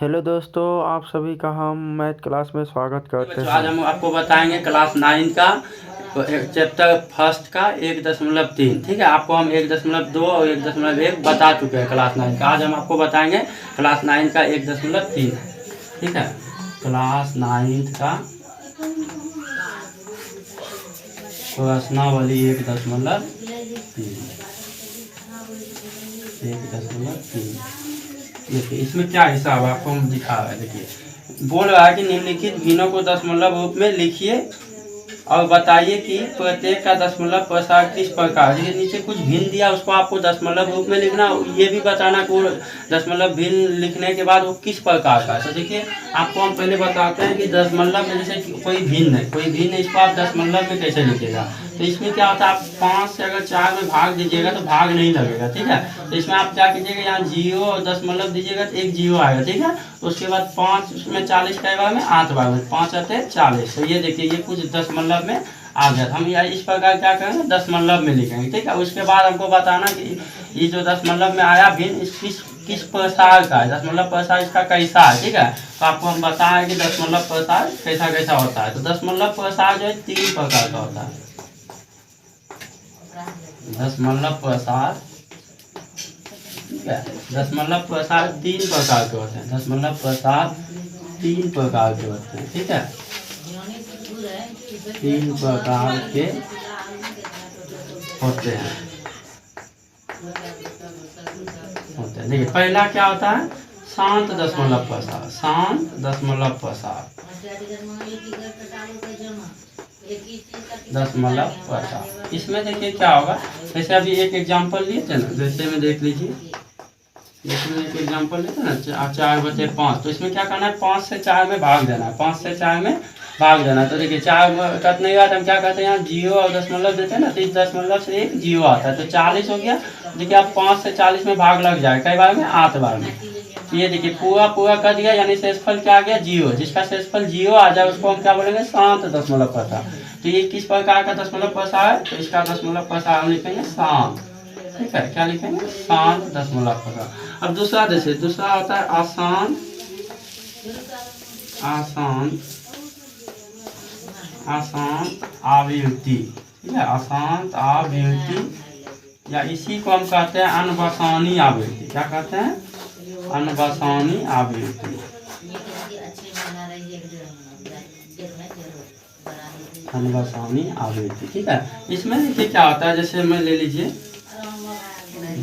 Hello दोस्तों, आप सभी का हम मैथ क्लास में स्वागत करते बच्चों, हैं। आज हम आपको बताएंगे क्लास 9 का चैप्टर फर्स्ट का 1.3। ठीक है, आपको हम 1.2 और 1.1 बता चुके हैं क्लास 9 का। आज हम आपको बताएंगे क्लास 9 का 1.3। ठीक है, क्लास 9 का प्रश्नावली 1.3। देखिए इसमें क्या हिसाब है आपको हम दिखा रहे हैं। देखिए बोल रहा है कि निम्नलिखित भिन्नों को दशमलव रूप में लिखिए और बताइए कि प्रत्येक का दशमलव प्रसार किस प्रकार। देखिए नीचे कुछ भिन्न दिया, उसको आपको दशमलव रूप में लिखना, ये भी बताना कि दशमलव भिन्न लिखने के बाद वो किस प्रकार का है। तो देखिए आपको हम पहले बताते हैं कि दशमलव में जैसे कोई भिन्न है, इसको आप दशमलव में कैसे लिखेगा। तो इसमें क्या होता है, आप 5 से अगर 4 में भाग दीजिएगा तो भाग नहीं लगेगा। ठीक है, तो इसमें आप क्या कीजिएगा, यहाँ 0 और दशमलव दीजिएगा तो 1 0 आएगा। ठीक है, तो उसके बाद 5 उसमें 40 का बार में 8 बार में 5 आते 40। तो ये देखिए ये कुछ दशमलव में आ गया। हम यहाँ इस प्रकार क्या करेंगे, दशमलव में लिखेंगे। ठीक है, उसके बाद हमको बताना कि ये जो दशमलव में आया भिन्न किस प्रसार का है, दशमलव प्रसार इसका कैसा है। ठीक है, तो आपको हम बताएं कि दशमलव प्रसार कैसा कैसा होता है। तो दशमलव प्रसार जो है 3 प्रकार का होता है। दशमलव प्रसार, ठीक है, दशमलव प्रसार 3 प्रकार के होते हैं। दशमलव प्रसार 3 प्रकार के होते हैं। ठीक है, 3 प्रकार के होते हैं। देखिए पहला क्या होता है, शांत दशमलव प्रसार। शांत दशमलव प्रसार, दशमलव प्रसार। इसमें देखिए क्या होगा, जैसे अभी एक एग्जांपल लिए थे ना, जैसे में देख लीजिए, इसमें एक एग्जांपल लेते हैं ना, 4 बचे 5। तो इसमें क्या करना है, 5 से 4 में भाग देना है। 5 से 4 में भाग देना। तो देखिए 4 कट नहीं हुआ तो हम क्या करते हैं, यहाँ 0 और दशमलव देते हैं ना, तो इस दशमलव से एक 0 आता है तो 40 हो गया। देखिए आप 5 से 40 में भाग लग जाए, कई बार में 8 बार में। तो ये देखिए पूरा कर दिया, यानी शेषफल क्या आ गया, 0। जिसका शेषफल 0 आ जाए उसको हम क्या बोलेंगे, शांत दशमलव प्रसार। तो ये किस प्रकार का दशमलव प्रसार है, तो इसका दशमलव प्रसार हम लिखेंगे शांत। ठीक है, क्या लिखेंगे, शांत दशमलव प्रसार। अब दूसरा जैसे दूसरा होता है आसान, आसान आसान आवृत्ति। ठीक है, आसान आवृत्ति, या इसी को हम कहते हैं अनबसानी आवृत्ति। क्या कहते हैं, अनबसानी आवृत्ति। अनबसानी आवृत्ति। ठीक है, इसमें देखिए क्या होता है, जैसे मैं ले लीजिए,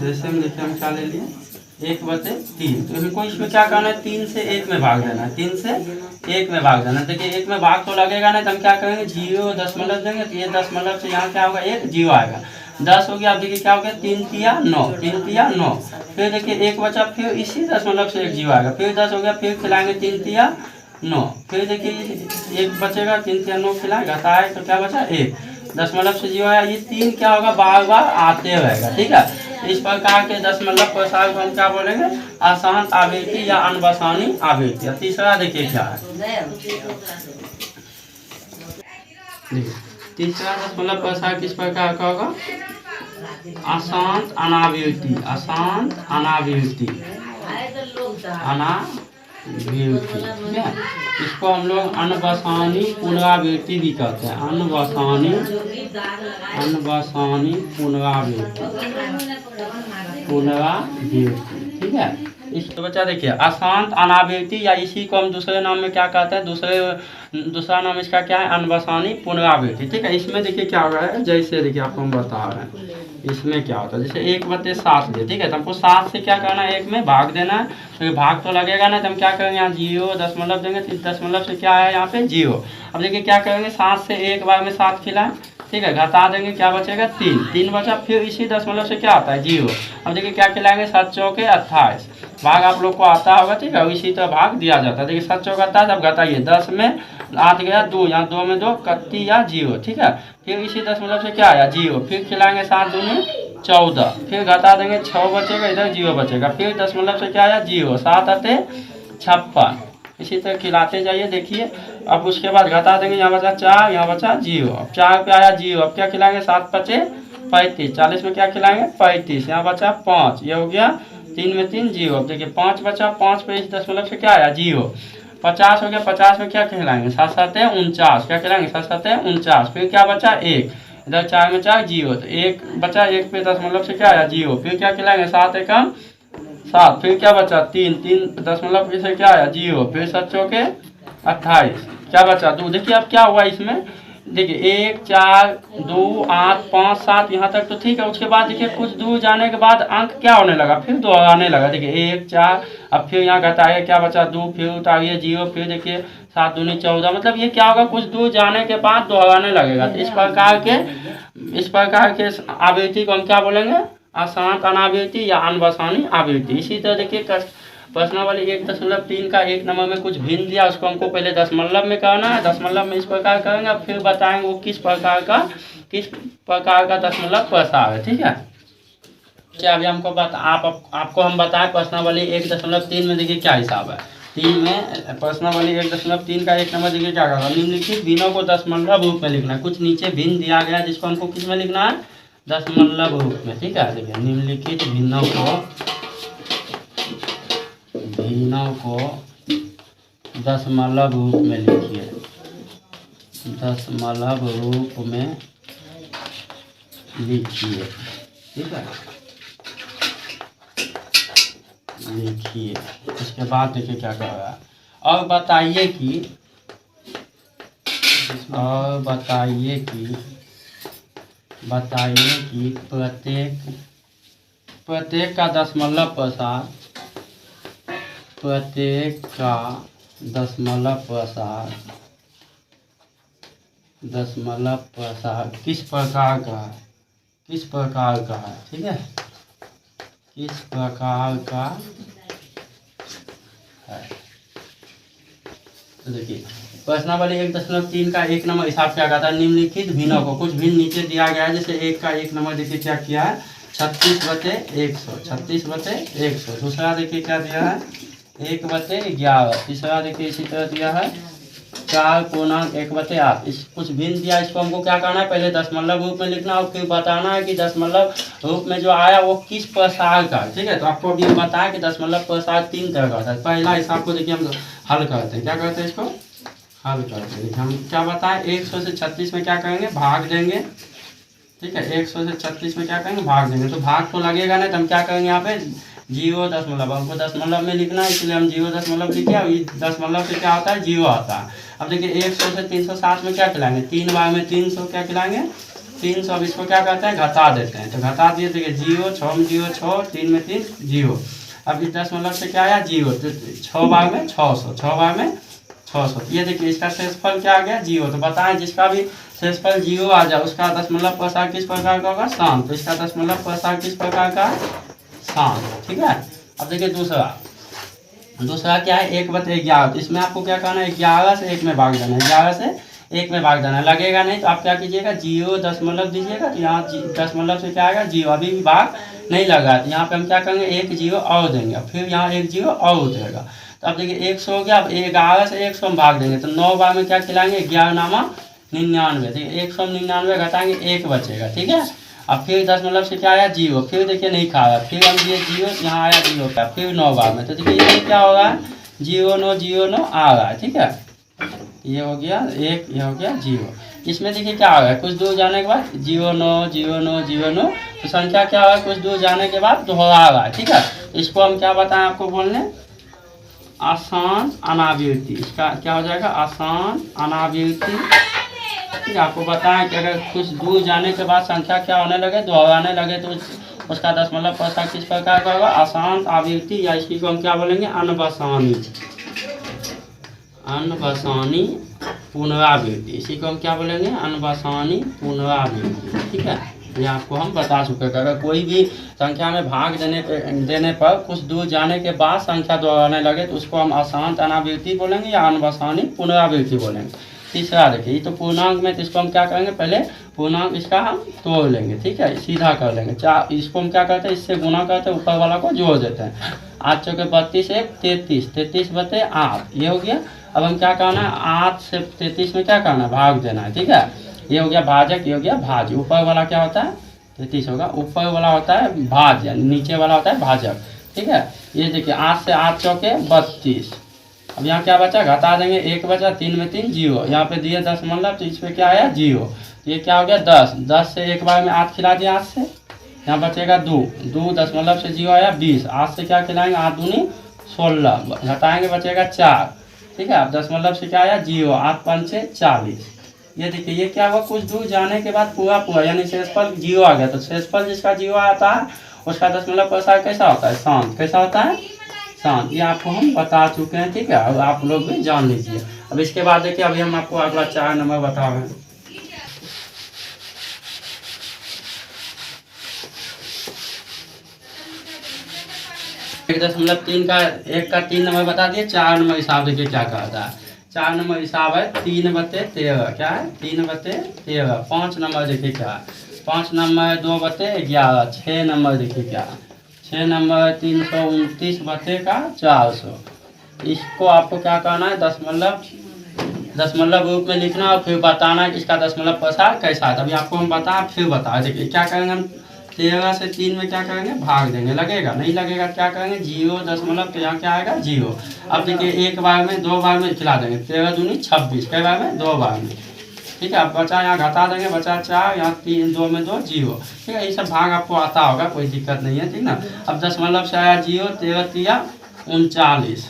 जैसे हम देखिए हम क्या ले लिए, 1/3। तो हमको इसमें क्या करना है, 3 से 1 में भाग देना है। 3 से 1 में भाग देना। देखिए 1 में भाग तो लगेगा नहीं, तो हम क्या करेंगे, 0 दशमलव देंगे। तो ये दशमलव से यहाँ क्या होगा, 1 0 आएगा। 10 हो गया। अब देखिए क्या हो गया, 3 तिया 9, 3 तिया 9। फिर देखिए 1 बचा, फिर इसी दशमलव से 1 0 आएगा। फिर 10 हो गया, फिर खिलाएंगे 3 तिया 9। फिर देखिए 1 बचेगा, 3 तिया 9 खिलाएगा, घटाए तो क्या बचा 1। दशमलव से 0 आया। ये 3 क्या होगा, बार बार आते रहेगा। ठीक है, इस प्रकार के दशमलव प्रसार को हम क्या बोलेंगे, आसान आवृत्ति या अनबसानी आवृत्ति। तीसरा देखिए क्या है, तीसरा दशमलव प्रसार किस प्रकार का होगा, अशांत अनावृत्ति। अशांत अनावृत्ति, अनावृत्ति। ठीक है, इसको हम लोग अनबसानी पुनरावृत्ति भी कहते हैं। अनबसानी पुनरावृत्ति, पुनरावृत्ति। ठीक है, इस तो बच्चा देखिए अशांत अनावृत्ति, या इसी को हम दूसरे नाम में क्या कहते हैं, दूसरा नाम इसका क्या है, अनबसानी पुनरावृत्ति। ठीक है, इसमें देखिए क्या हो रहा है, जैसे देखिए आपको हम बता रहे हैं, इसमें क्या होता है, जैसे 1/7 दे। ठीक है, तो हमको 7 से क्या करना है, 1 में भाग देना है। तो भाग तो लगेगा ना, तो हम क्या करेंगे, यहाँ 0 दशमलव देंगे। तो इस दशमलव से क्या है, यहाँ पे 0। अब देखिए क्या करेंगे, 7 से 1 बार में 7 खिलाएं। ठीक है, घटा देंगे, क्या बचेगा, 3 बचा। फिर इसी दशमलव से क्या आता है, 0। अब देखिए क्या खिलाएंगे, 7 चौके 28। भाग आप लोग को आता होगा। ठीक है, इसी तरह भाग दिया जाता है। देखिए 7 चौके 28। अब घटाइए, 10 में 8 गया 2, यहाँ 2 में 2 कत्ती या 0। ठीक है, फिर इसी दशमलव से क्या आया, 0। फिर खिलाएंगे 7 दूनी 14। फिर घटा देंगे, 6 बचेगा, इधर 0 बचेगा। फिर दशमलव से क्या आया, 0। 7 आते 56। इसी तरह खिलाते जाइए। देखिए अब उसके बाद घटा देंगे, यहाँ बचा 4, यहाँ बचा 0। अब 4 पे आया 0। अब क्या खिलाएंगे, 7 5 35। 40 में क्या खिलाएंगे, 35। यहाँ बचा 5, ये हो गया 3 में 3 जीरो। अब देखिए 5 बचा, 5 पे इस दशमलव से क्या आया जीरो। 50 हो गया, 50 में क्या कहलाएंगे 7 7 49, क्या कहलाएंगे 7 7 49। फिर क्या बचा 1, इधर 4 में 4 जीरो, तो 1 बचा, 1 पे दशमलव से क्या आया जीरो। फिर क्या कहलाएंगे 7 एकम 7। फिर क्या बचा 3, 3 दशमलव से क्या आया जीरो। फिर 7 चौके 28, क्या बचा 2। देखिए अब क्या हुआ इसमें, देखिए 1 4 2 8 5 7 यहाँ तक तो ठीक है। उसके बाद देखिए कुछ दूर जाने के बाद अंक क्या होने लगा, फिर दोहराने लगा। देखिए 1 4, अब फिर यहाँ घटाइए, क्या बचा 2, फिर उतारिए 0, फिर देखिए 7 दूनी 14। मतलब ये क्या होगा, कुछ दूर जाने के बाद दोहराने लगेगा। तो इस प्रकार के आवृत्ति को हम क्या बोलेंगे, अशांत अनावृत्ति या अनवसानी आवृत्ति। इसी तरह देखिए प्रश्नावली 1.3 का 1 नंबर में कुछ भिन्न दिया, उसको हमको पहले दशमलव में करना है। दशमलव में इस प्रकार करेंगे, फिर बताएंगे वो किस प्रकार का दशमलव प्रसार है। ठीक है, क्या अभी हमको आपको हम बताएं प्रश्नावली 1.3 में देखिए क्या हिसाब है। 3 में प्रश्नावली 1.3 का 1 नंबर देखिए क्या कहा, निम्नलिखित भिन्नों को दशमलव रूप में लिखना है। कुछ नीचे भिन्न दिया गया है जिसको हमको किस में लिखना है, दशमलव रूप में। ठीक है, देखिए निम्नलिखित भिन्नों को दशमलव रूप में लिखिए, दशमलव रूप में लिखिए। ठीक है, लिखिए। इसके बाद देखिए क्या कर रहा है, और बताइए कि प्रत्येक का दशमलव प्रसार, प्रत्येक का दशमलव प्रसार किस प्रकार का है, किस प्रकार का है। ठीक है, किस प्रकार का है। तो देखिए प्रश्नावली 1.3 का 1 नंबर हिसाब क्या कहता है, निम्नलिखित भिन्नों को, कुछ भिन्न नीचे दिया गया है। जैसे 1 का 1 नंबर देखिए क्या किया है, 36/100, 36/100। दूसरा देखिए क्या दिया है, 1/11। तीसरा देखिए इसी तरह दिया है 4.1/8। इस कुछ भिन्न दिया, इसको हमको क्या करना है, पहले दशमलव रूप में लिखना और फिर बताना है कि दशमलव रूप में जो आया वो किस प्रसार का है। ठीक है, तो आपको अभी बताया कि दशमलव प्रसार 3 तरह का होता है। पहला हिसाब को देखिए हम हल करते हैं, क्या करते हैं, इसको हल करते हैं। हम क्या बताएं, 100 से 36 में क्या करेंगे, भाग देंगे। ठीक है, 100 से 36 में क्या करेंगे, भाग देंगे। तो भाग तो लगेगा नहीं, तो हम क्या करेंगे, यहाँ पे 0 दशमलव, हमको दशमलव में लिखना है इसलिए हम 0 दशमलव लिखे। और दशमलव से क्या होता है, 0 आता है। अब देखिए 100 से 360 में क्या खिलाएंगे, 3 बार में 300 क्या खिलाएंगे 300। अब इसको क्या करते हैं, घटा देते हैं। तो घटा दिए, देखिए 0 6 में 0 6, 3 में 3 0। अब इस दशमलव से क्या आया 0, तो 6 बार में 600, 6 बार में 600। ये देखिए इसका शेषफल क्या आ गया 0। तो बताएं जिसका भी शेषफल 0 आ जाए उसका दशमलव प्रसार किस प्रकार का होगा, शांत। तो इसका दशमलव प्रसार किस प्रकार का, शांत। ठीक है, अब देखिए दूसरा क्या है, 1/11। इसमें आपको क्या करना है, 11 से 1 में भाग देना है, 11 से 1 में भाग देना है। लगेगा नहीं तो आप क्या कीजिएगा, 0 दशमलव दीजिएगा, तो यहाँ दशमलव से क्या आएगा 0। अभी भी भाग नहीं लगा, तो यहाँ पे हम क्या करेंगे, 1 0 और देंगे, फिर यहाँ 1 0 और उतरेगा। तो अब देखिए 100 हो गया। अब 11 से 100 में भाग देंगे, तो 9 बार में क्या खिलाएंगे, 11 नामा 99। देखिए 199 घटाएंगे 1 बचेगा। ठीक है, अब फिर दशमलव से क्या आया 0, फिर देखिए नहीं खाया, फिर हम दिए 0, यहाँ आया 0 का, फिर 9 बार में। तो देखिए ये क्या हो रहा है, 0 9 0 9 आ रहा है। ठीक है, ये हो गया 1, ये हो गया 0। इसमें देखिए क्या आ रहा है, कुछ दूर जाने के बाद 0 9 0 9 0 9। तो संख्या क्या हो रहा है, कुछ दूर जाने के बाद दोहरा रहा है। ठीक है, इसको हम क्या बताएं आपको बोलने, आसान अनावृत्ति। इसका क्या हो जाएगा, आसान अनावृत्ति। ठीक है, आपको बताएं कि अगर कुछ दूर जाने के बाद संख्या क्या होने लगे, दोहराने लगे, तो उसका दशमलव प्रसार किस प्रकार का होगा, आसान आवृत्ति, या इसकी को हम क्या बोलेंगे, अनवसानी पुनरावृत्ति। इसी को हम क्या बोलेंगे, अनवसानी पुनरावृत्ति। ठीक है, ये आपको हम बता चुके हैं। अगर कोई भी संख्या में भाग देने पर कुछ दूर जाने के बाद संख्या दोहराने लगे तो उसको हम अशांत अनावृत्ति बोलेंगे या अनवसानी पुनरावृत्ति बोलेंगे। तीसरा देखिए, ये तो पूर्णांक में, तो इसको हम क्या करेंगे, पहले पूर्णांक इसका हम तोड़ लेंगे। ठीक है, सीधा कर लेंगे। इसको हम क्या करते हैं, इससे गुना करते हैं, ऊपर वाला को जोड़ देते हैं। 8 चौके 32 1 33, 33/8 ये हो गया। अब हम क्या करना है, 8 से 33 में क्या करना है, भाग देना है। ठीक है, ये हो गया भाजक, ये हो गया भाज्य। ऊपर वाला क्या होता है 33 होगा, ऊपर वाला होता है भाज्य, नीचे वाला होता है भाजक। ठीक है। ये देखिए 8 से 8 चौके 32। अब यहाँ क्या बचा, घटा देंगे 1 बचा, 3 में 3 जीरो, यहाँ पे दिए दशमलव तो इसमें क्या आया जीरो, तो ये क्या हो गया 10। 10 से एक बार में 8 खिला दिया 8 से, यहाँ बचेगा 2, 2 दशमलव से जीरो आया 20, 8 से क्या खिलाएंगे 8 दूनी 16, घटाएंगे बचेगा 4, ठीक है। अब दशमलव से क्या आया जीरो, 8 पंचे 40। ये देखिए ये क्या हुआ, कुछ दूर जाने के बाद पूरा पूरा यानी शेषफल जीरो आ गया, तो शेषफल जिसका जीरो आता है उसका दशमलव प्रसार कैसा होता है, शांत। कैसा होता है, शांत। ये आपको हम बता चुके हैं, ठीक है। अब आप लोग भी जान लीजिए। अब इसके बाद देखिए अभी हम आपको अगला 4 नंबर बता रहे हैं। 1.3 का 1 का 3 नंबर बता दिए। 4 नंबर हिसाब देखिए क्या कहता है। 4 नंबर हिसाब है 3/13। क्या है, 3/13। 5 नंबर देखिए क्या है, 5 नंबर 2/11। 6 नंबर देखिए क्या है, 6 नंबर 329/400। इसको आपको क्या करना है, दशमलव रूप में लिखना और फिर बताना है कि इसका दशमलव प्रसार कैसा है। तभी आपको हम बताएं फिर बताएं। देखिए क्या करेंगे हम, 13 से 3 में क्या करेंगे, भाग देंगे। लगेगा नहीं लगेगा क्या करेंगे, जीरो दशमलव, तो यहाँ क्या आएगा जीरो। अब देखिए एक बार में 2 बार में खिला देंगे, 13 दूनी 26, कई बार में 2 बार में, ठीक है। अब बचा यहाँ घटा देंगे, बचा 4, यहाँ 3, 2 में 2 जीरो, ठीक है। ये सब भाग आपको आता होगा, कोई दिक्कत नहीं है, ठीक ना। अब दशमलव से आया जीरो, 13 3 39,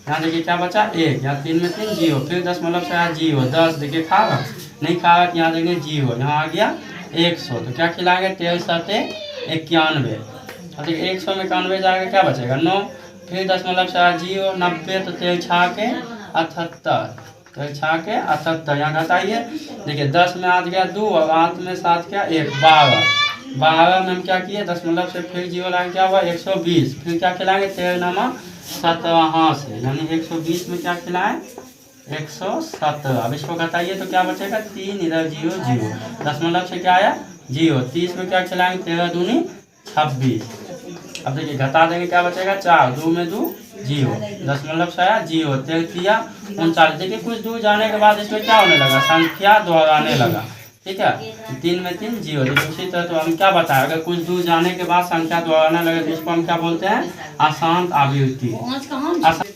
यहाँ देखिए क्या बचा 1, यहाँ 3 में 3 जीरो, फिर दशमलव से आया जीरो, 10 देखिए खागा नहीं खागा, यहाँ देंगे जीरो, यहाँ आ गया 100, तो क्या खिलाएंगे 13 7 91। देखिए 100 में 91 जाएगा, क्या बचेगा 9, फिर दशमलव से आया जीरो, 90, तो 13 6 के 78, 13 6 के 78, यहाँ घटाइए। देखिए 10 में आ गया 2 और 8 में 7 क्या 1, 12, 12 में हम क्या किए, दशमलव से फिर जीरो लाइन क्या हुआ 120, फिर क्या खिलाएंगे 13 नामा 17 से, यानी 120 में क्या खिलाएं 117। अब इसको घटाइए तो क्या बचेगा 3, इधर जीरो जीरो, दशमलव से क्या आया जीरो, 30 में क्या खिलाएंगे 13 दूनी 26। अब देखिए घटा देंगे क्या बचेगा 4, 2 में 2 जीरो, दशमलव से आया जीरो, 13 39। देखिए कुछ दूर जाने के बाद इसमें क्या होने लगा, संख्या दोहराने लगा, ठीक है। 3 में 3 जीरो। देखिए उसी तरह तो हम क्या बताएं, अगर कुछ दूर जाने के बाद संख्या दोहराने लगे तो इसको हम क्या बोलते हैं, अशांत आवृत्ति।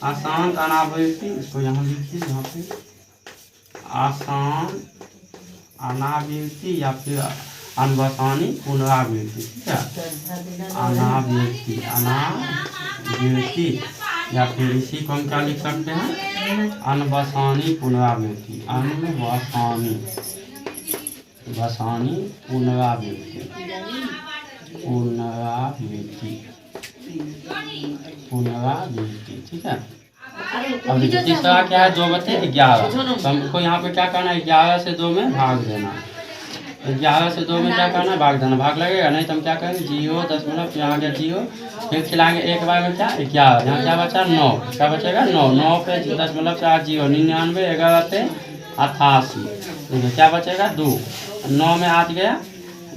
अशांत अनावृत्ति, इसको यहाँ लिखिए, यहाँ पे अशांत अनावृत्ति या फिर अनवसानी पुनरावृत्ति, ठीक है। अनावृत्ति या फिर इसी को हम क्या लिख सकते हैं, अनवसानी पुनरावृत्ति, अनवसानी पुनरावृत्ति, ठीक है। अब देखिए तीसरा क्या है 2/11, तो हमको यहाँ पे क्या करना है 11 से 2 में भाग देना, 11 से 2 में क्या करना है भाग देना, भाग लगेगा नहीं तो हम क्या करेंगे जीरो, दशमलव यहाँ आ गया जीरो, फिर खिलाएंगे एक बार में क्या 11, यहाँ क्या बचा 9, क्या बचेगा 9, 9 पे दशमलव से 8 जीरो, 99, 11 से 88, देखिए क्या बचेगा 2, 9 में 8 गया,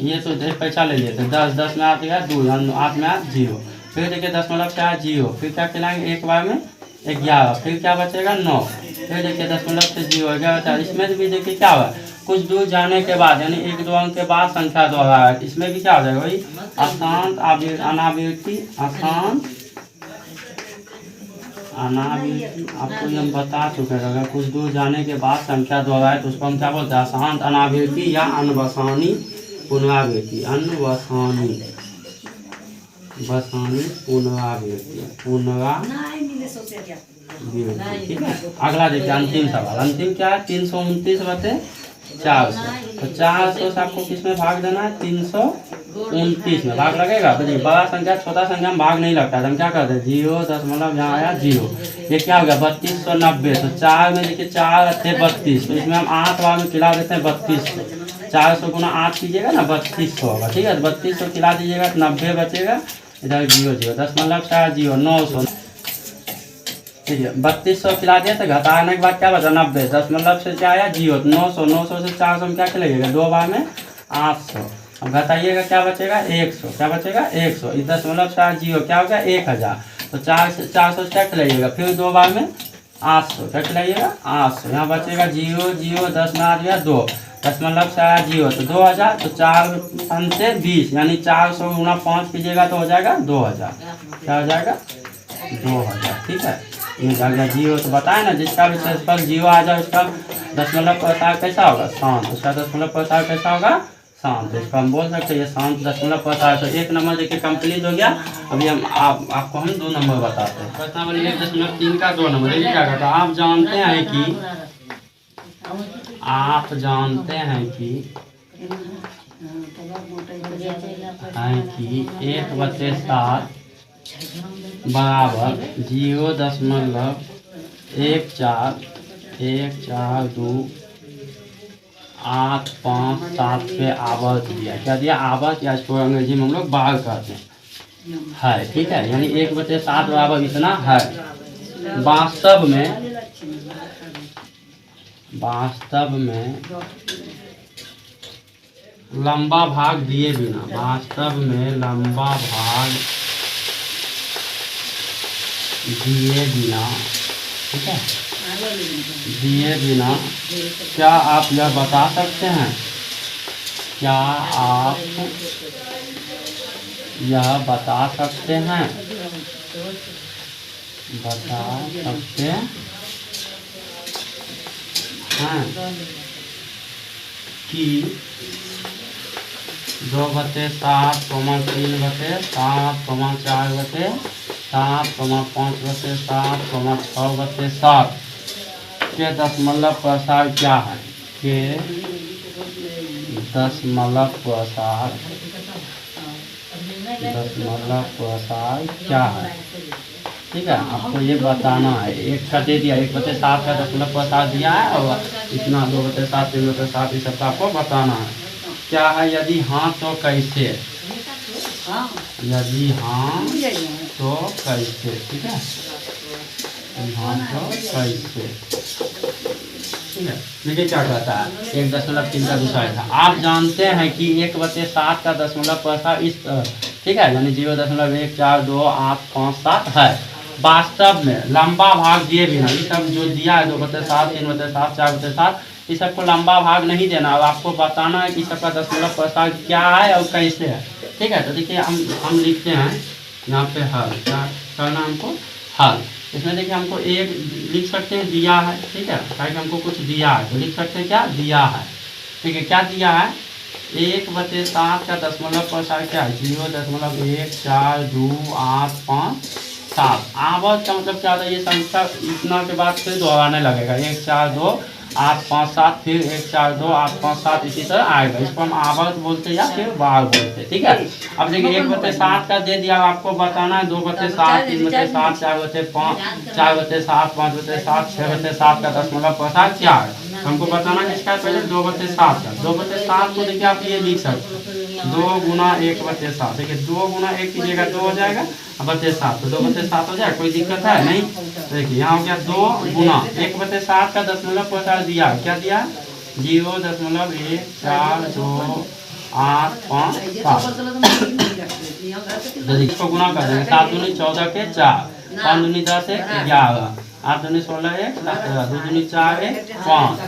ये तो पैसा ले लिए थे 10, 10 में 8 गया 2, 8 में 8 जीरो, फिर देखिए दशमलव से 8 जीरो, फिर क्या खिलाएंगे एक बार में 11, फिर क्या बचेगा 9, फिर देखिए दशमलव से जीरो 11। इसमें भी देखिए क्या हुआ, कुछ दूर जाने के बाद यानी 1-2 अंक के बाद संख्या दोहरा है, इसमें भी क्या हो जाएगा वही अशांत अनावृत्ति, अशांत अनावृत्ति। आपको ये हम बता चुके हैं, अगर कुछ दूर जाने के बाद संख्या दोहराए तो उसको हम क्या बोलते हैं, अशांत अनावृत्ति या अनवसानी पुनरावृत्ति, अनवसानी पुनरावृत्ति, ठीक है। अगला देखिए अंतिम सवाल, अंतिम क्या है 329/400, तो 400 से आपको किस में भाग देना है 329 में भाग लगेगा। तो देखिए बड़ा संख्या छोटा संख्या में भाग नहीं लगता है, तो हम क्या करते हैं जीरो, दशमलव यहाँ आया जीरो, ये क्या हो गया 3290, तो 4 में देखिए 4 थे 32, तो इसमें हम 8 बार में खिला देते हैं 32 से, 400 गुना 8 कीजिएगा ना 3200 होगा, ठीक है। 3200 खिला दीजिएगा तो 90 बचेगा, इधर जीरो जीरो, दशमलव से आया जीरो, 900, ठीक है। 3200 खिला दिया तो घटाने के बाद क्या बचा 90, दशमलव से क्या आया जीरो, 900, 900 से 400 में क्या खिलाइएगा 2 बार में 800, अब घटाइएगा क्या बचेगा 100, क्या बचेगा 100, इस दशमलव से आया जीरो, क्या हो गया 1000, तो 400 से क्या खिलाइएगा फिर 2 बार में 800, क्या खिलाइएगा 800, यहाँ बचेगा जीरो जीरो, 10 में आ गया 2, दशमलव से आया 0 तो 2000, तो 4 से 20 यानी 400 गुना 5 कीजिएगा तो हो जाएगा 2000। क्या हो जाएगा 2000। ठीक है, ये आ गया 0। तो बताए ना जिसका भी शेषफल 0 आ जाए उसका दशमलव प्रसार कैसा होगा, शांत। उसका दशमलव प्रसार कैसा होगा, शांत। तो इसको हम बोल सकते हैं ये शांत दशमलव प्रसार। तो 1 नंबर देखिए कंप्लीट हो गया। अभी हम आपको हम 2 नंबर बताते हैं। प्रश्नावली 1.3 का 2 नंबर देखिए क्या कहता है। आप जानते हैं कि 1/7 बराबर 0.1414285 पे आवर्त दिया। क्या दिया, आवर्त, या इसको अंग्रेजी में हम लोग बार कहते हैं है। ठीक है, यानी 1/7 बराबर इतना है। वास्तव में लंबा भाग दिए बिना, वास्तव में लंबा भाग दिए बिना, ठीक है, दिए बिना क्या आप यह बता सकते हैं, क्या आप यह बता सकते हैं कि 2/7, 3/7, 4/7, 5/7, 6/7 के दशमलव प्रसार क्या है, के दशमलव प्रसार क्या है। ठीक है, आपको ये बताना है। एक का दे दिया, 1/7 का दशमलव प्रसार दिया है और इतना 2/7, 3/7 इस सबका आपको बताना है। क्या है, यदि हाँ तो कैसे, यदि हाँ तो कैसे। ठीक है, हाँ तो कैसे। ठीक है, देखिए क्या कहता है। 1.3 का दूसरा था। आप जानते हैं कि 1/7 का दशमलव प्रसार इस, ठीक है, यानी 0.1428557 है। वास्तव में लंबा भाग दिए बिना, ये सब जो दिया है 2/7, 3/7, 4/7, इस सबको लंबा भाग नहीं देना और आपको बताना है कि सबका दशमलव प्रसार क्या है और कैसे है। ठीक है, तो देखिए हम लिखते हैं यहाँ पे हल। क्या करना हमको, हल। इसमें देखिए हमको एक लिख सकते हैं दिया है। ठीक है, ताकि हमको कुछ दिया है तो लिख सकते हैं क्या दिया है। ठीक है, क्या दिया है, 1/7 का दशमलव प्रसार क्या है, 0.1428557। आवर्त का मतलब क्या होता है, ये संख्या इतना के बाद फिर दोहराने लगेगा, 1428557, फिर 1428557, इसी तरह आएगा। इसको हम आवर्त बोलते हैं या फिर बार बोलते हैं। ठीक है, अब देखिए 1/7 का दे दिया, आपको बताना है 2/7, 3/7, 4/5, 4/7, 5/7, 6/7 का दशमलव प्रसार क्या है। हमको बताना है इसका पहले 2/7 का। 2/7 को देखिए आप ये लिख सकते हैं 2 गुना 1/7। देखिए 2 गुना 1 कीजिएगा 2 हो जाएगा, 2/7 तो 2/7 हो जाएगा। कोई दिक्कत है नहीं। देखिए यहाँ हो गया 2 गुना 1/7 का दशमलव प्रसार दिया, क्या दिया, 0.1428557। इसको गुना कर देंगे, 7 दूनी 14 के 4, 5 दूनी 10 1 11, 8 दूनी 16 1 17, 2 दूनी 4 1 5,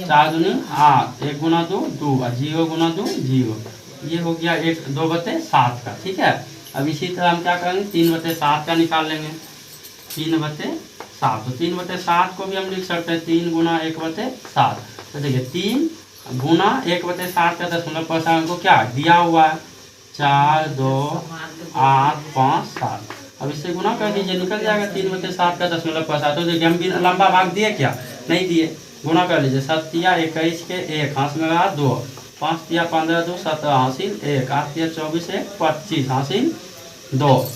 4 दूनी 8, 1 गुना 2 2, 0 गुना 2 0। ये हो गया 2/7 का। ठीक है, अब इसी तरह हम क्या करेंगे, 3/7 का निकाल लेंगे। 3/7, तो 3/7 को भी हम लिख सकते हैं 3 गुना 1/7। तो देखिए 3 गुना 1/7 का दशमलव प्रसार को क्या दिया हुआ है, 42857। अब इससे गुना कर दीजिए, निकल जाएगा 3/7 का दशमलव प्रसार। तो देखिए हम लंबा भाग दिए क्या, नहीं दिए। गुना कर लीजिए, 7 × 21 के 1, हाथ में रहा 2, 5 × 15 2 17, हासिल 1, 8 × 24 1 25, हासिल 2,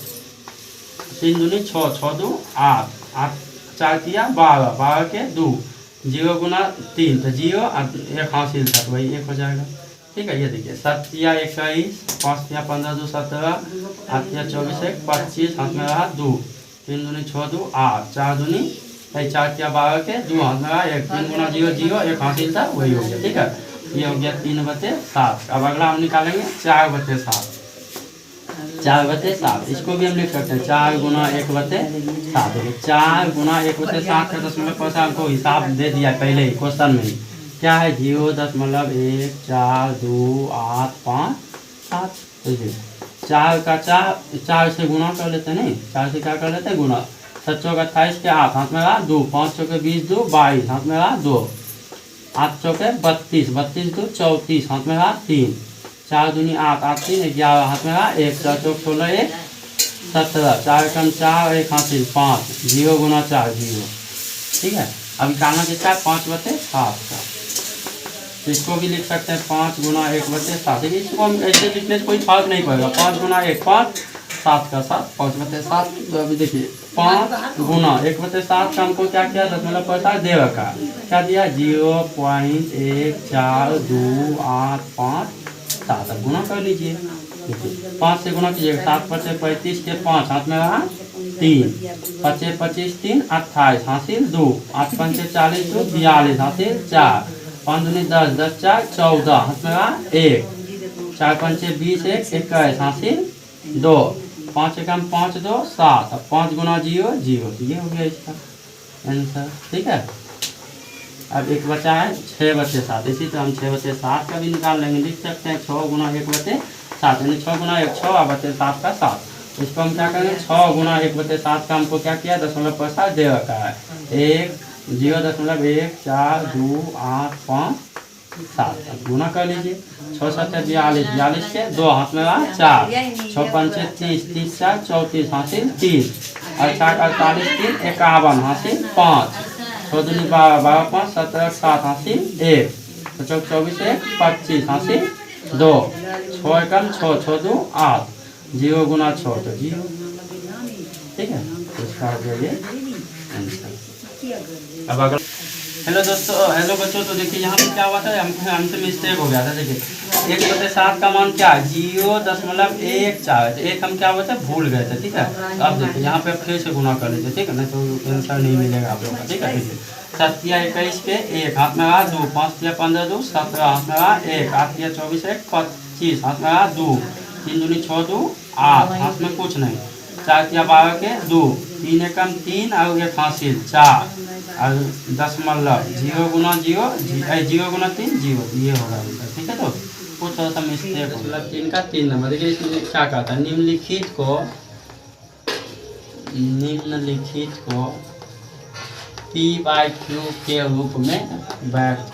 3 दूनी 6, 6 2 8, 8 4 × 12, 12 के 2, 0 गुना 3 तो 0 और 1 हासिल था तो वही 1 हो जाएगा। ठीक है, ये देखिए 7 × 21, 5 × 15 2 17, 8 × 24 1 25, हाथ में रहा 2, 3 दूनी 6 2 8, 4 दूनी 4 × 12 के 2, हाथ में रहा 1, 3 गुना 0 0, 1 हासिल था वही हो गया। ठीक है, ये हो गया 3/7। अब अगला हम निकालेंगे 4/7। 4/7 इसको भी हम लिख सकते हैं 4 गुना 1/7। 4 गुना 1/7 का दशमलव प्रसार हमको हिसाब दे दिया पहले ही क्वेश्चन में ही। क्या है 0.1428557। देखिए 4 का 4 से गुना कर लेते हैं, नहीं 4 से क्या कर लेते हैं गुना। 7 चौक 28 के 8 हाथ में रहा 2, 5 चौके 20 2 22 हाथ में रहा 2, 8 चौके 32 32 2 34 हाथ में रहा 3, 4 दूनी 8 8 3 11 हाथ में रहा 1, 4 चौक 16 1 17, 4 कम 4 1 हासिल 5, 0 गुना 4 0। ठीक है, अब निकालना कितना है 5/7 का। तो इसको भी लिख सकते हैं 5 गुना 1/7। देखिए इसको हम ऐसे लिखने से कोई फर्क नहीं पड़ेगा। 5 गुना 1 5, 7 का 7 5/7। तो अभी देखिए 5 गुना 1/7 का हमको क्या किया 0.5 दे रखा है। क्या दिया 0.1428557। अब गुना कर लीजिए। देखिए 5 से गुना कीजिएगा 7 5 35 के 5 हाथ में रहा 3, 5 25 3 28 हासिल 2, 8 5 40 2 42 हासिल 4, 5 दूनी 10 10 4 14 हाथ में रहा 1, 4 5 20 1 21 हासिल 2, 5 एकम 5 2 7। अब 5 गुना 0 0। तो ये हो गया इसका आंसर। ठीक है, अब एक बचा है 6/7। इसी तरह हम 6/7 का भी निकाल लेंगे। लिख सकते हैं 6 गुना 1/7, यानी 6 गुना 1 6/7 का 7। इसको हम क्या करेंगे 6 गुना 1/7 का हमको क्या किया 0.5 दे रखा है 0.1428557। अब गुना कर लीजिए 6 7 42 42 के 2 हाथ में रहा 4, 6 5 30 30 4 34 हासिल 3, और 4 48 3 51 हासिल 5, 6 दूनी 12 12 5 17 7 हासिल 1, 24 1 25 हासिल 2, 6 एकम 6 6 2 8, 0 गुना 6 तो 0। ठीक है, इसका हो गया ये आंसर। अब अगर हेलो दोस्तों, हेलो बच्चों, तो देखिए यहाँ पे क्या हुआ था, हमसे मिस्टेक हो गया था। देखिए 1/7 का मान क्या है 0.14। एक हम क्या हुआ था भूल गए थे। ठीक है, तो अब देखिए यहाँ पे फिर से गुना कर लीजिए। ठीक है ना, तो आंसर नहीं मिलेगा आप लोगों का। ठीक है, देखिए 7 21 के 1 हाथ में रहा 2, 5 15 2 17 हाथ में रहा 1, 8 24 1 25 हाथ में रहा 2, 3 दूनी 6 2 8 हाथ में कुछ नहीं, 4 12 के 2, 3 एकम 3 और 1 हासिल 4, और 0 गुना 0 0 गुना 3 0। ये होगा आंसर। ठीक है, तो कुछ थोड़ा सा मिस्टेक होगा। 3 का 3 नंबर। देखिए इसमें क्या कहता है निम्नलिखित को P/Q के रूप में व्यक्त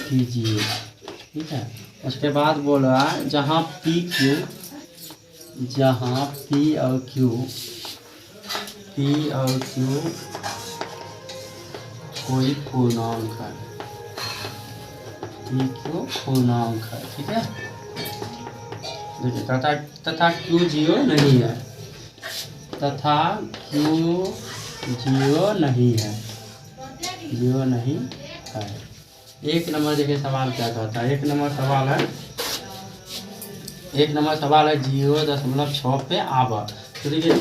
कीजिए। ठीक है, उसके बाद बोल रहा है जहाँ P और Q कोई पूर्णांक है। पूर्णांक है। ठीक है, देखिए तथा Q 0 नहीं है। एक नंबर देखिए सवाल क्या कहता है। एक नंबर सवाल है 0.6 पे आवर्त। तो देखिए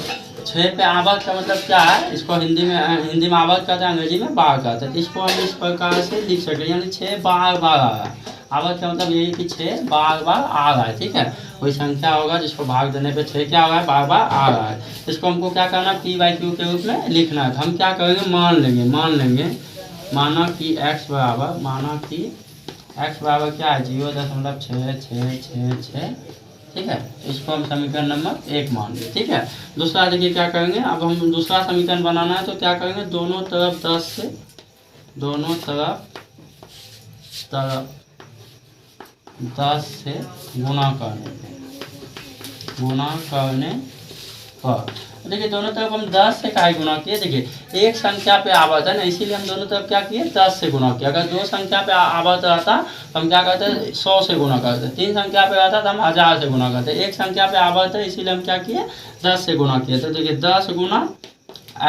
6 पे आवर्त का मतलब क्या है, इसको हिंदी में आवर्त कहते हैं, अंग्रेजी में बार कहते हैं। इसको हम इस प्रकार से लिख सकते हैं, यानी 6 बार आ रहा है। आवर्त का मतलब यही कि 6 बार आ रहा है। ठीक है, कोई संख्या होगा जिसको भाग देने पे 6 क्या हो रहा है बार आ रहा है। इसको हमको क्या करना है P/Q के रूप में लिखना है। तो हम क्या करेंगे मान लेंगे माना कि x बराबर क्या है 0.666। ठीक है, इसको हम समीकरण नंबर 1 मान लें। ठीक है, दूसरा देखिए क्या करेंगे। अब हम दूसरा समीकरण बनाना है, तो क्या करेंगे दोनों तरफ 10 से गुना करने पर देखिए दोनों तरफ हम 10 से काहे गुना किए। देखिए एक संख्या पे आवर्त है ना, इसीलिए हम दोनों तरफ क्या किए 10 से गुना किया। अगर 2 संख्या पे आवर्त रहता तो हम क्या करते 100 से गुना करते। 3 संख्या पे रहता तो हम 1000 से गुना करते। एक संख्या पे आवर्त है इसीलिए हम क्या किए 10 से गुना किए। तो देखिए 10 गुना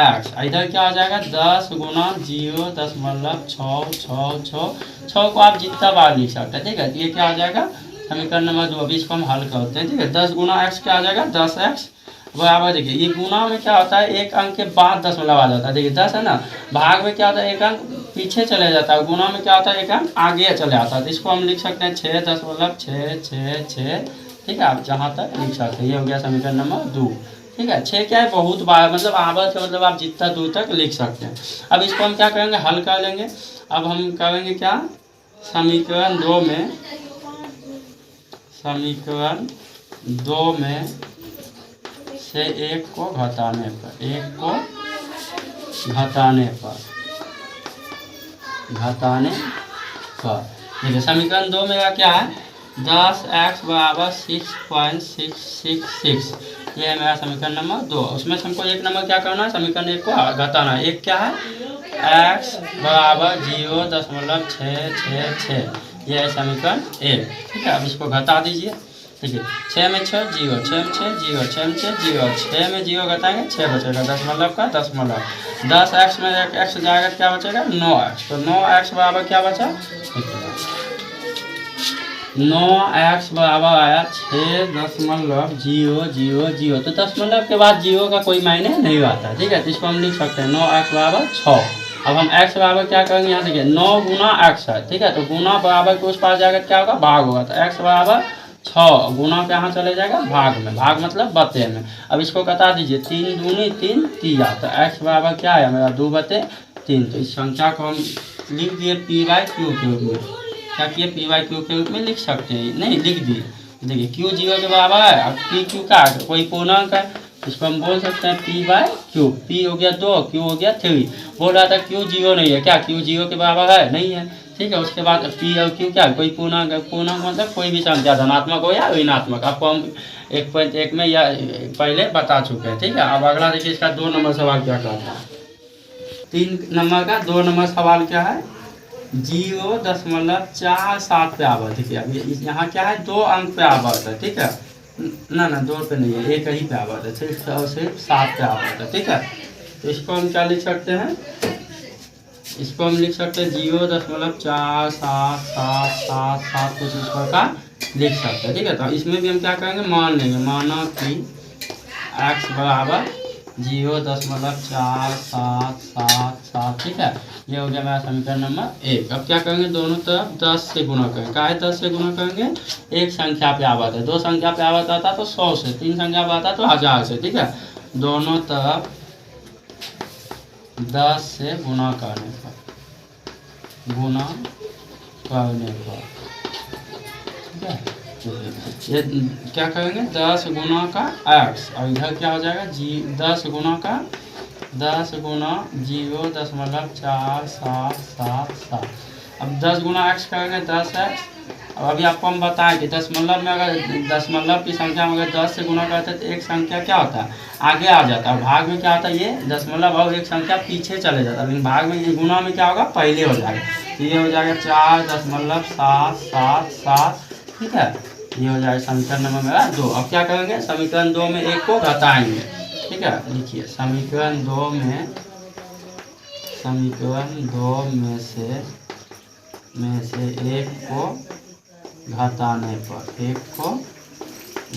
x, इधर क्या हो जाएगा 10 गुना 0.666 को आप जितना बार लिख सकते हैं। ठीक है, ये क्या हो जाएगा समीकरण नंबर 2। अभी इसको हम हल करते हैं। ठीक है, 10 गुना x क्या आ जाएगा 10x बराबर। देखिए ये गुना में क्या होता है एक अंक के बाद दशमलव आ जाता है। देखिए 10 है ना, भाग में क्या होता है एक अंक पीछे चले जाता है, गुना में क्या होता है एक अंक आगे चले आता है। तो इसको हम लिख सकते हैं 6.666। ठीक है, आप जहाँ तक लिख सकते हैं। ये हो गया समीकरण नंबर 2। ठीक है। 6 क्या है, बहुत बार, मतलब आवर्त का मतलब आप जितना दूर तक लिख सकते हैं। अब इसको हम क्या करेंगे, हल कर लेंगे। अब हम करेंगे क्या, समीकरण 2 में, समीकरण 2 में से 1 को घटाने पर, 1 को घटाने पर, देखिए समीकरण 2 मेरा क्या है, 10x बराबर 6.666, ये है मेरा समीकरण नंबर 2। उसमें से हमको 1 नंबर क्या करना है, समीकरण 1 को घटाना है। 1 क्या है, x बराबर 0.666, ये है समीकरण 1, ठीक है। अब इसको घटा दीजिए, ठीक है। 6 में 6 0, 6 में 6 0, 6 में 6 0, 6 में 0 घटाएंगे 6 बचेगा, दशमलव का दशमलव, 10x में एक x जाएगा, क्या बचेगा 9x, तो 9x बराबर क्या बचा, 9x बराबर आया 6.000, तो दशमलव के बाद 0 का कोई मायने नहीं आता, ठीक है। तो इसको हम लिख सकते हैं 9x बराबर 6। अब हम x बराबर क्या करेंगे, यहाँ देखिए 9 गुना x है, ठीक है। तो गुना बराबर के उस पास जाएगा क्या होगा, भाग होगा, तो x बराबर 6 गुना पे यहाँ चले जाएगा भाग में, भाग मतलब बते में। अब इसको बता दीजिए, 3 दूनी 3 तिया, तो x बराबर क्या है मेरा 2/3। तो इस संख्या को हम लिख दिए p/q के रूप में, क्या किए p/q के रूप में लिख सकते हैं, नहीं लिख दिए। देखिए q 0 के बराबर है, अब p q का कोई पूर्णांक है, इसको हम बोल सकते हैं p/q, p हो गया 2, q हो गया 3। बोल रहा था q 0 नहीं है, क्या q 0 के बराबर है, नहीं है, ठीक है। उसके बाद p और q क्या, कोई पूर्णांक, पूर्णांक मतलब कोई भी संख्या धनात्मक हो या ऋणात्मक, आपको हम 1.1 में या पहले बता चुके हैं, ठीक है। अब अगला देखिए, इसका 2 नंबर सवाल क्या कहता है। 3 नंबर का 2 नंबर सवाल क्या है, 0.47 पे आवर्त, देखिए अब यहाँ क्या है, 2 अंक पे आवर्त है, ठीक है ना, 2 पे नहीं है, एक ही पे आवर्त है, सिर्फ 7 पे आवर्त है, ठीक है। तो इसको हम क्या लिख सकते हैं, इसको हम लिख सकते हैं 0.4777 कुछ इस प्रकार लिख सकते हैं, ठीक है। तो इसमें भी हम क्या करेंगे, मान लेंगे, माना कि x बराबर 0.4777, ठीक है। ये हो गया मेरा समीकरण नंबर 1। अब क्या करेंगे, दोनों तरफ 10 से गुना करेंगे, क्या है 10 से गुना करेंगे, एक संख्या पे आवर्त है, 2 संख्या पे आवर्त आता तो 100 से, 3 संख्या पे आता तो 1000 से, ठीक है। दोनों तरफ 10 से गुना करने पर, ठीक है। ये क्या करेंगे, 10 गुना का x, और इधर क्या हो जाएगा 10 गुना 0.4777। अब 10 गुना x करेंगे 10x। अब अभी आपको हम बताएं कि दशमलव में, अगर दशमलव की संख्या में अगर 10 से गुना करते हैं तो एक संख्या क्या होता है, आगे आ जाता है, भाग में क्या होता है, ये दशमलव और एक संख्या पीछे चले जाता है, लेकिन भाग में, ये गुना में क्या होगा, पहले हो जाएगा। तो ये हो जाएगा 4.777, ठीक है। ये हो जाएगा समीकरण नंबर मेरा 2। अब क्या करेंगे, समीकरण 2 में 1 को घटाएंगे, ठीक है। लिखिए समीकरण 2 में से 1 को घटाने पर, 1 को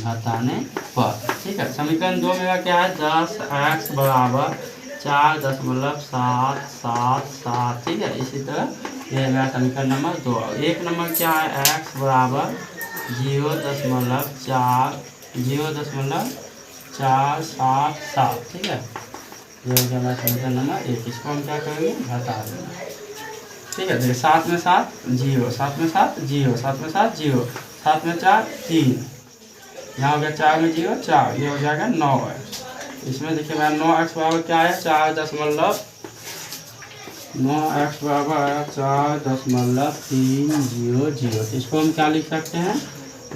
घटाने पर, ठीक है। समीकरण 2 मेरा क्या है, 10x बराबर 4.777, ठीक है। इसी तरह ये है मेरा समीकरण नंबर 2। 1 नंबर क्या है, x बराबर 0.477, ठीक है। ये हो गया मेरा समीकरण नंबर 1। इसको हम क्या करेंगे, घटा देंगे, ठीक है। देखिए 7 में 7 0, 7 में 7 0, 7 में 7 0, 7 में 4 3, यहाँ हो गया 4 में 0 4, ये हो जाएगा 9x। इसमें देखिए मेरा 9x बराबर क्या है, 9x बराबर आया 4.300। इसको हम क्या लिख सकते हैं,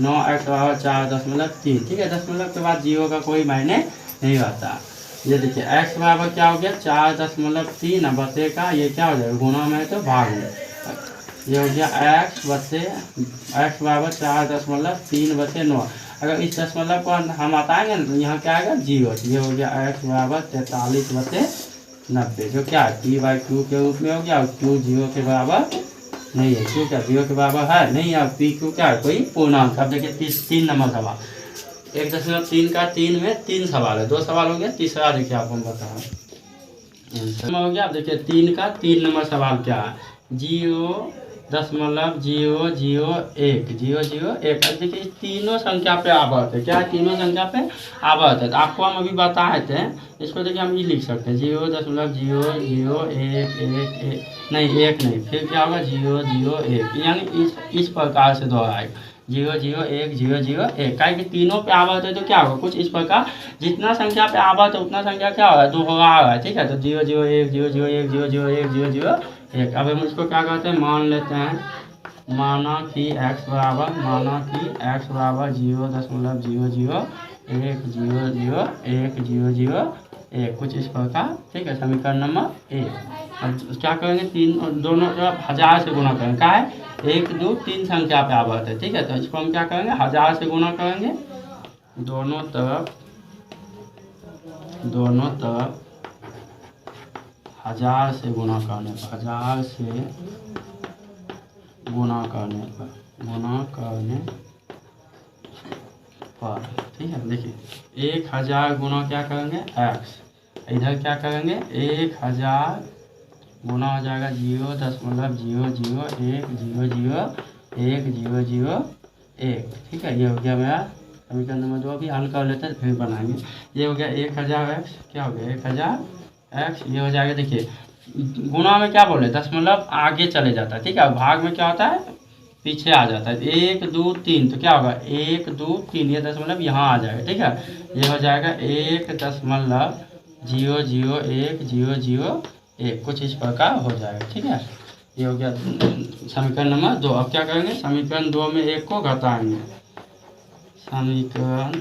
9x बराबर 4.3, ठीक है। दशमलव के बाद 0 का कोई मायने नहीं रहता। ये देखिए x बराबर क्या हो गया, 4.3 बटे का, ये क्या हो जाएगा, गुना में तो भाग में, ये हो गया x बराबर 4.3/9। अगर इस दशमलव को हम हटाएंगे ना तो यहाँ क्या आएगा 0, ये हो गया x बराबर 43/90, जो क्या है p/q के रूप में हो गया। और q 0 के बराबर नहीं है, q क्या 0 के बराबर है नहीं है, p q क्या है, कोई पूर्णांक। अब देखिए 3 नंबर सवाल, 1.3 का 3 में 3 सवाल है, 2 सवाल हो गया, तीसरा देखिए आपको हम बता रहे हो गया। अब देखिए 3 का 3 नंबर सवाल क्या है, 0 0.001 0.001। अब देखिए इस तीनों संख्या पे आवर्त है, क्या है, तीनों संख्या पे आवर्त है। तो आपको हम अभी बताए थे, इसको देखिए हम ये लिख सकते हैं 0.00111 नहीं, एक नहीं, फिर क्या होगा 0.001, यानी इस प्रकार से दोहराएगा 0.01001। क्या कि तीनों पे आवर्त है तो क्या होगा, कुछ इस प्रकार, जितना संख्या पे आवर्त है उतना संख्या क्या होगा, दोहरा रहा है। ठीक है, तो 0.001 0.001 0.001 0.001। अब हम इसको क्या कहते हैं, मान लेते हैं, माना कि x बराबर 0.001 कुछ इस प्रकार। ठीक है, समीकरण नंबर 1। अब क्या करेंगे, तीन दोनों तरफ 1000 से गुना करेंगे, क्या है, 1 2 3 संख्या पे आवर्त है। ठीक है, तो इसको हम क्या करेंगे, 1000 से गुना करेंगे, दोनों तरफ 1000 से गुना करने पर, 1000 से गुना करने पर ठीक है, देखिए 1000 गुना क्या करेंगे x, इधर क्या करेंगे 1000 गुना हो जाएगा 0.001 ठीक है, ये हो गया मेरा समीकरण नंबर 2। अभी हल कर लेते हैं फिर बनाएंगे। ये हो गया 1000x, क्या हो गया 1000x, ये हो जाएगा। देखिए गुणा में क्या बोले, दशमलव आगे चले जाता है। ठीक है, भाग में क्या होता है, पीछे आ जाता है। 1 2 3 तो क्या होगा 1 2 3, ये दशमलव यहाँ आ जाएगा। ठीक है, ये हो जाएगा 1.001 कुछ इस प्रकार हो जाएगा। ठीक है, ये हो गया समीकरण नंबर 2। अब क्या करेंगे, समीकरण 2 में 1 को घटाएंगे, समीकरण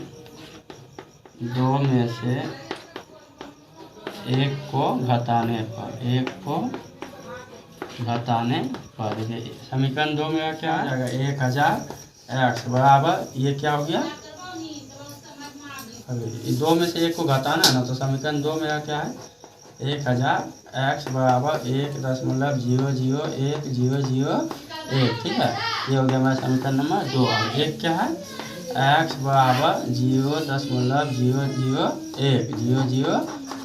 2 में से 1 को घटाने पर देखिए समीकरण 2 में क्या आ जाएगा 1000x बराबर, ये क्या हो गया, अभी 2 में से 1 को घटाना है ना, तो समीकरण 2 में क्या है 1000x बराबर 1.001 ठीक है, ये हो गया हमारा समीकरण नंबर 2। और 1 क्या है, x बराबर 0.001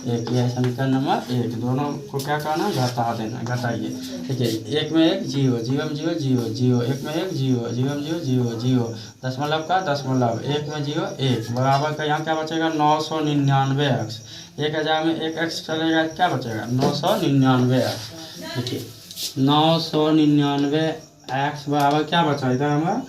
ये है समीकरण नंबर 1। दोनों को क्या करना, घटा देना, घटाइए। देखिए 1 में 1 0 0 में 0 0 0, 1 में 1 0 0 में 0 0 0, दशमलव का दशमलव, 1 में 0 1 बराबर का यहाँ क्या बचेगा 999x, 1000 में 1x चलेगा, क्या बचेगा 999x। देखिए 999x बराबर क्या बचा इधर हमारा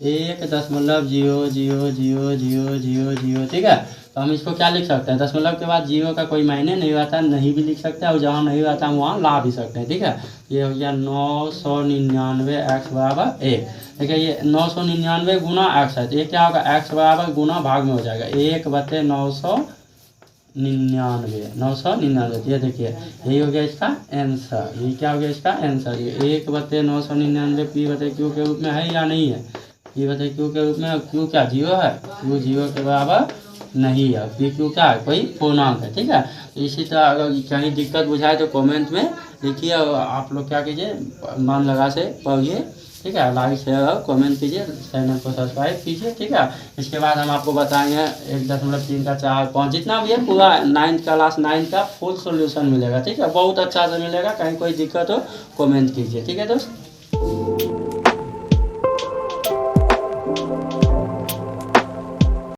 1.00000, ठीक है। तो हम इसको क्या लिख सकते हैं, दशमलव के बाद 0 का कोई मायने नहीं आता, नहीं भी लिख सकते हैं, और जहाँ नहीं आता हम वहाँ ला भी सकते हैं। ठीक है, ये हो गया 999x बराबर 1। देखिए ये 999 गुना x है, तो ये क्या होगा x बराबर गुना भाग में हो जाएगा 1/999। ये देखिए यही हो गया इसका आंसर, ये क्या हो गया इसका आंसर, ये 1/999 p/q के रूप में है या नहीं है, p/q के रूप में, q क्या 0 है, q 0 के बराबर नहीं है, पी क्यू क्या है कोई पूर्णांक है। ठीक है, तो इसी तरह अगर कहीं दिक्कत बुझाए तो कमेंट में लिखिए, और आप लोग क्या कीजिए मन लगा से पढ़िए। ठीक है, लाइक शेयर और कमेंट कीजिए, चैनल को सब्सक्राइब कीजिए। ठीक है, इसके बाद हम आपको बताएंगे 1.3 का 4 5 जितना भी है पूरा 9th क्लास 9 का फुल सोल्यूशन मिलेगा। ठीक है, बहुत अच्छा से मिलेगा, कहीं कोई दिक्कत हो कमेंट कीजिए। ठीक है दोस्त।